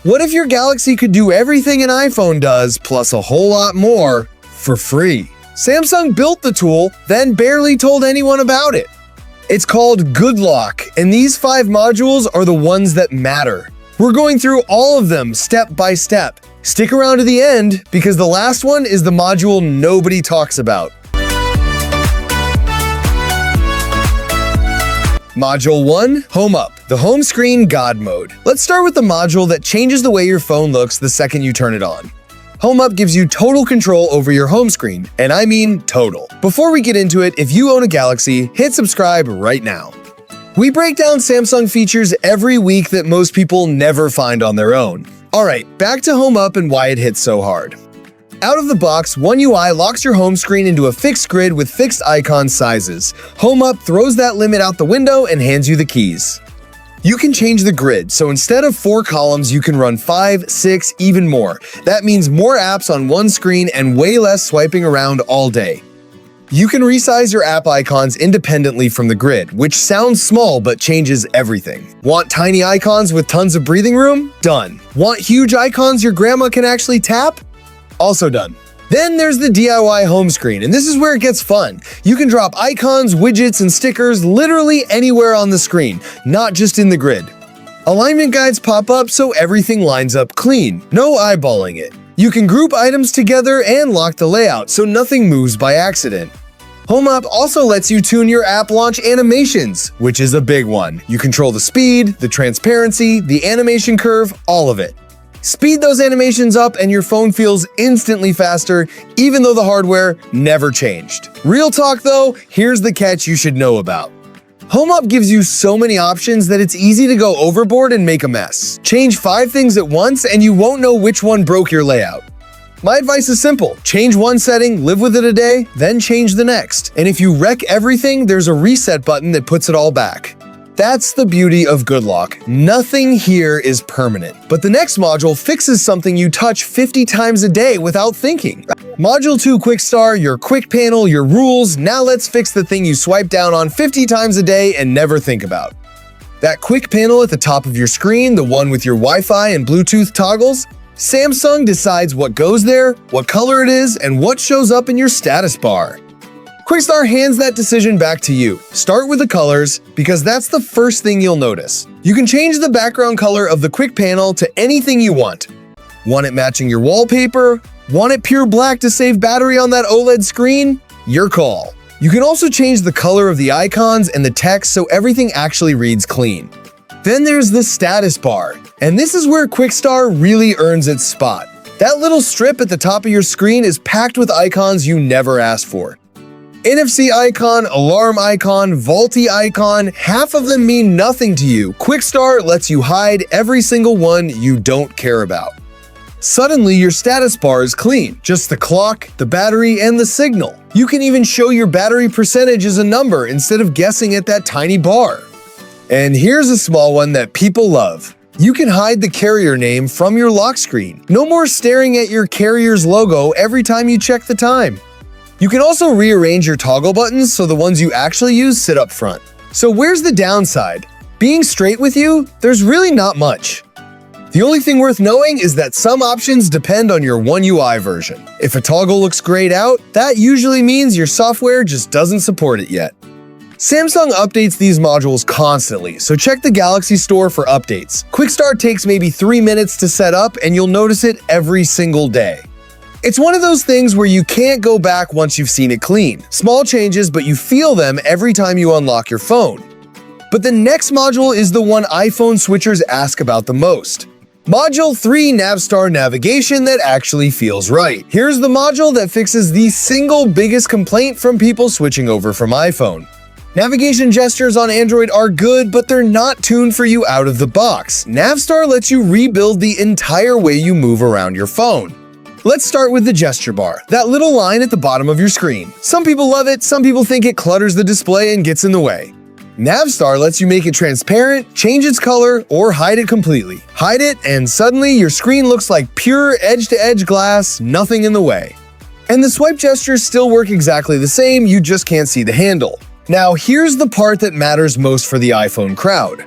What if your Galaxy could do everything an iPhone does, plus a whole lot more, for free? Samsung built the tool, then barely told anyone about it. It's called Good Lock, and these 5 modules are the ones that matter. We're going through all of them step by step. Stick around to the end, because the last one is the module nobody talks about. Module 1, Home Up, the home screen God mode. Let's start with the module that changes the way your phone looks the second you turn it on. Home Up gives you total control over your home screen, and I mean total. Before we get into it, if you own a Galaxy, hit subscribe right now. We break down Samsung features every week that most people never find on their own. Alright, back to Home Up and why it hits so hard. Out of the box, One UI locks your home screen into a fixed grid with fixed icon sizes. Home Up throws that limit out the window and hands you the keys. You can change the grid, so instead of 4 columns, you can run 5, 6, even more. That means more apps on one screen and way less swiping around all day. You can resize your app icons independently from the grid, which sounds small but changes everything. Want tiny icons with tons of breathing room? Done. Want huge icons your grandma can actually tap? Also done. Then there's the DIY home screen, and this is where it gets fun. You can drop icons, widgets, and stickers literally anywhere on the screen, not just in the grid. Alignment guides pop up so everything lines up clean, no eyeballing it. You can group items together and lock the layout so nothing moves by accident. Home Up also lets you tune your app launch animations, which is a big one. You control the speed, the transparency, the animation curve, all of it. Speed those animations up and your phone feels instantly faster, even though the hardware never changed. Real talk though, here's the catch you should know about. Home Up gives you so many options that it's easy to go overboard and make a mess. Change 5 things at once and you won't know which one broke your layout. My advice is simple. Change one setting, live with it a day, then change the next. And if you wreck everything, there's a reset button that puts it all back. That's the beauty of Good Lock. Nothing here is permanent. But the next module fixes something you touch 50 times a day without thinking. Module 2 QuickStar, your quick panel, your rules. Now let's fix the thing you swipe down on 50 times a day and never think about. That quick panel at the top of your screen, the one with your Wi-Fi and Bluetooth toggles, Samsung decides what goes there, what color it is, and what shows up in your status bar. QuickStar hands that decision back to you. Start with the colors, because that's the first thing you'll notice. You can change the background color of the quick panel to anything you want. Want it matching your wallpaper? Want it pure black to save battery on that OLED screen? Your call. You can also change the color of the icons and the text so everything actually reads clean. Then there's the status bar, and this is where QuickStar really earns its spot. That little strip at the top of your screen is packed with icons you never asked for. NFC icon, alarm icon, Vaulty icon, half of them mean nothing to you. QuickStar lets you hide every single one you don't care about. Suddenly, your status bar is clean. Just the clock, the battery, and the signal. You can even show your battery percentage as a number instead of guessing at that tiny bar. And here's a small one that people love. You can hide the carrier name from your lock screen. No more staring at your carrier's logo every time you check the time. You can also rearrange your toggle buttons so the ones you actually use sit up front. So where's the downside? Being straight with you, there's really not much. The only thing worth knowing is that some options depend on your One UI version. If a toggle looks grayed out, that usually means your software just doesn't support it yet. Samsung updates these modules constantly, so check the Galaxy Store for updates. QuickStar takes maybe 3 minutes to set up and you'll notice it every single day. It's one of those things where you can't go back once you've seen it clean. Small changes, but you feel them every time you unlock your phone. But the next module is the one iPhone switchers ask about the most. Module 3, NavStar navigation that actually feels right. Here's the module that fixes the single biggest complaint from people switching over from iPhone. Navigation gestures on Android are good, but they're not tuned for you out of the box. NavStar lets you rebuild the entire way you move around your phone. Let's start with the gesture bar, that little line at the bottom of your screen. Some people love it, some people think it clutters the display and gets in the way. NavStar lets you make it transparent, change its color, or hide it completely. Hide it, and suddenly your screen looks like pure edge-to-edge glass, nothing in the way. And the swipe gestures still work exactly the same, you just can't see the handle. Now here's the part that matters most for the iPhone crowd.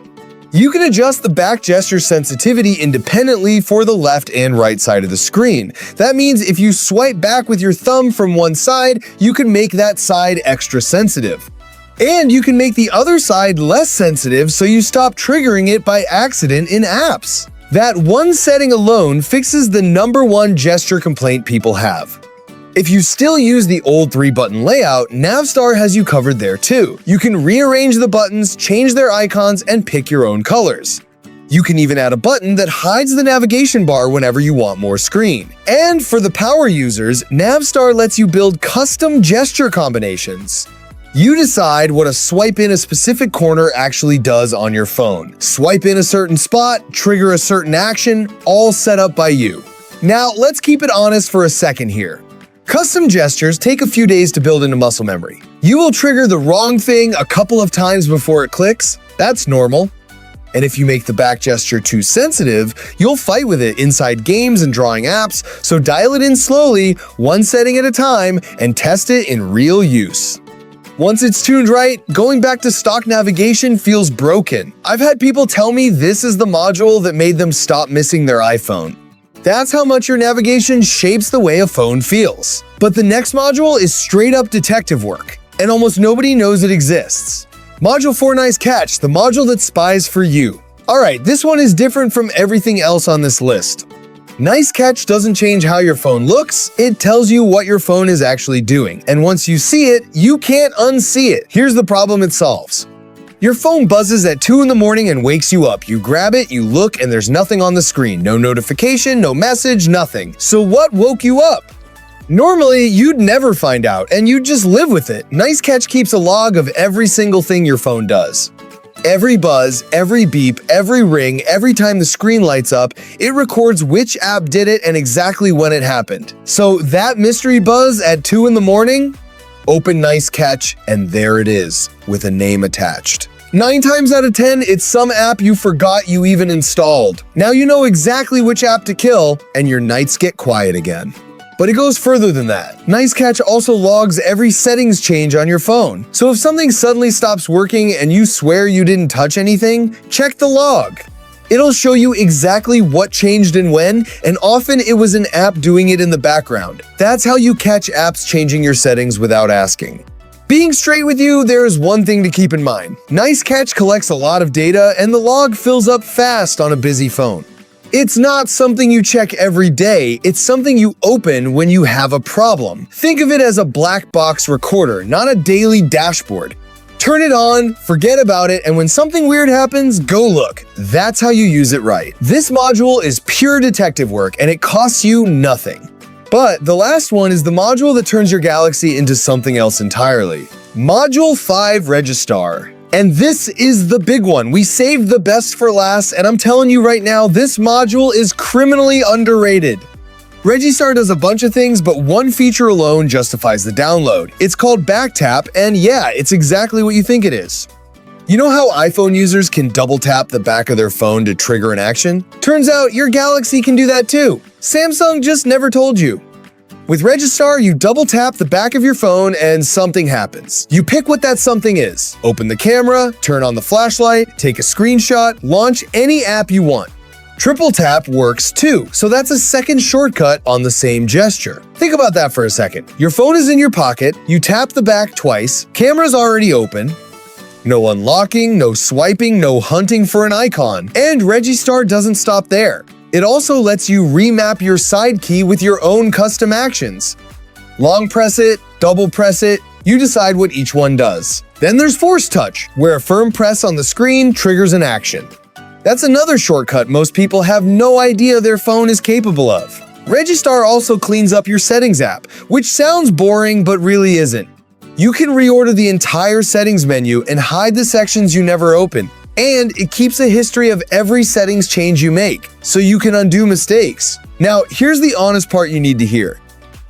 You can adjust the back gesture sensitivity independently for the left and right side of the screen. That means if you swipe back with your thumb from one side, you can make that side extra sensitive. And you can make the other side less sensitive so you stop triggering it by accident in apps. That one setting alone fixes the #1 gesture complaint people have. If you still use the old 3-button layout, NavStar has you covered there too. You can rearrange the buttons, change their icons, and pick your own colors. You can even add a button that hides the navigation bar whenever you want more screen. And for the power users, NavStar lets you build custom gesture combinations. You decide what a swipe in a specific corner actually does on your phone. Swipe in a certain spot, trigger a certain action, all set up by you. Now, let's keep it honest for a second here. Custom gestures take a few days to build into muscle memory. You will trigger the wrong thing a couple of times before it clicks. That's normal. And if you make the back gesture too sensitive, you'll fight with it inside games and drawing apps, so dial it in slowly, one setting at a time, and test it in real use. Once it's tuned right, going back to stock navigation feels broken. I've had people tell me this is the module that made them stop missing their iPhone. That's how much your navigation shapes the way a phone feels. But the next module is straight up detective work, and almost nobody knows it exists. Module 4 Nice Catch, the module that spies for you. Alright, this one is different from everything else on this list. Nice Catch doesn't change how your phone looks, it tells you what your phone is actually doing. And once you see it, you can't unsee it. Here's the problem it solves. Your phone buzzes at 2 in the morning and wakes you up. You grab it, you look, and there's nothing on the screen. No notification, no message, nothing. So what woke you up? Normally, you'd never find out, and you'd just live with it. Nice Catch keeps a log of every single thing your phone does. Every buzz, every beep, every ring, every time the screen lights up, it records which app did it and exactly when it happened. So that mystery buzz at 2 in the morning? Open Nice Catch, and there it is, with a name attached. 9 times out of 10, it's some app you forgot you even installed. Now you know exactly which app to kill, and your nights get quiet again. But it goes further than that. Nice Catch also logs every settings change on your phone. So if something suddenly stops working and you swear you didn't touch anything, check the log. It'll show you exactly what changed and when, and often it was an app doing it in the background. That's how you catch apps changing your settings without asking. Being straight with you, there is one thing to keep in mind. Nice Catch collects a lot of data, and the log fills up fast on a busy phone. It's not something you check every day, it's something you open when you have a problem. Think of it as a black box recorder, not a daily dashboard. Turn it on, forget about it, and when something weird happens, go look. That's how you use it right. This module is pure detective work, and it costs you nothing. But the last one is the module that turns your Galaxy into something else entirely. Module 5 RegiStar. And this is the big one. We saved the best for last, and I'm telling you right now, this module is criminally underrated. RegiStar does a bunch of things, but one feature alone justifies the download. It's called Back Tap, and yeah, it's exactly what you think it is. You know how iPhone users can double tap the back of their phone to trigger an action? Turns out your Galaxy can do that too. Samsung just never told you. With RegiStar, you double tap the back of your phone and something happens. You pick what that something is. Open the camera, turn on the flashlight, take a screenshot, launch any app you want. Triple tap works too, so that's a second shortcut on the same gesture. Think about that for a second. Your phone is in your pocket, you tap the back twice, camera's already open, no unlocking, no swiping, no hunting for an icon. And RegiStar doesn't stop there. It also lets you remap your side key with your own custom actions. Long press it, double press it, you decide what each one does. Then there's Force Touch, where a firm press on the screen triggers an action. That's another shortcut most people have no idea their phone is capable of. RegiStar also cleans up your settings app, which sounds boring but really isn't. You can reorder the entire settings menu and hide the sections you never open. And it keeps a history of every settings change you make, so you can undo mistakes. Now, here's the honest part you need to hear.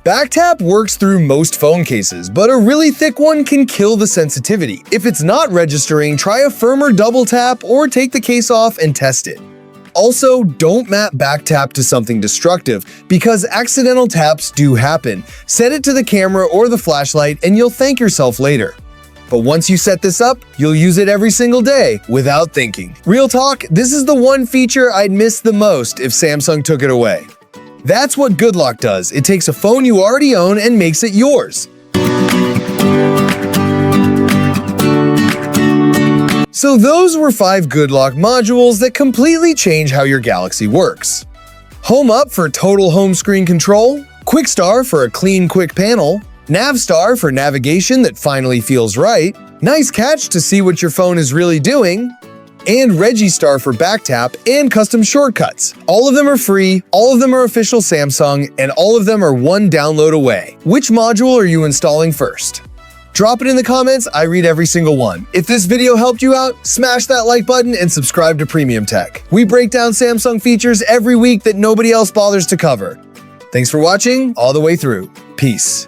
Backtap works through most phone cases, but a really thick one can kill the sensitivity. If it's not registering, try a firmer double tap or take the case off and test it. Also, don't map backtap to something destructive, because accidental taps do happen. Set it to the camera or the flashlight and you'll thank yourself later. But once you set this up, you'll use it every single day without thinking. Real talk, this is the one feature I'd miss the most if Samsung took it away. That's what Good Lock does. It takes a phone you already own and makes it yours. So those were 5 Good Lock modules that completely change how your Galaxy works. Home Up for total home screen control, QuickStar for a clean, quick panel, NavStar for navigation that finally feels right, Nice Catch to see what your phone is really doing, and RegiStar for back tap and custom shortcuts. All of them are free, all of them are official Samsung, and all of them are one download away. Which module are you installing first? Drop it in the comments, I read every single one. If this video helped you out, smash that like button and subscribe to Premium Tech. We break down Samsung features every week that nobody else bothers to cover. Thanks for watching all the way through. Peace.